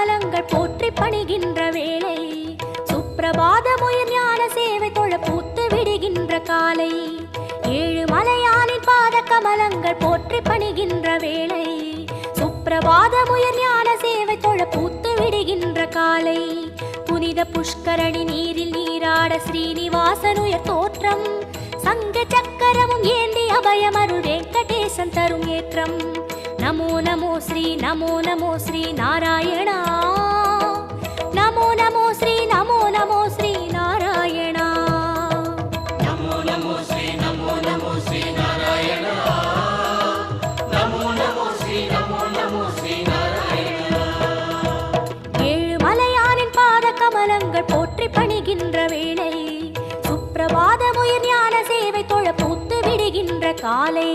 கமலங்கள் போற்றி பணிகின்ற வேளை சுப்பிரபாதமுயர் ஞான சேவை தொழ பூத்து விடுகின்ற காலை ஏழு மலையானின் பாத கமலங்கள் போற்றி பணிகின்ற வேளை சுப்பிரபாதமுயர் ஞான சேவை தொழ பூத்து விடுகின்ற காலை புனித புஷ்கரணி நீரில் நீராட ஸ்ரீனிவாசனுயர் தோற்றம் சங்க சக்கரமும் ஏந்தி அபயமருள் வெங்கடேசன் தரும் ஏற்றம் நமோ நமோ ஸ்ரீ நாராயணா நமோ நமோ ஸ்ரீ நாராயணா நமோ நமோ ஸ்ரீ நாராயணா நமோ நமோ ஸ்ரீ நாராயணா ஏழு மலையானின் பாத கமலங்கள் போற்றி பணிகின்ற வேளை சுப்பிரபாதமுயர் ஞான சேவை தொழ பூத்து விடுகின்ற காலை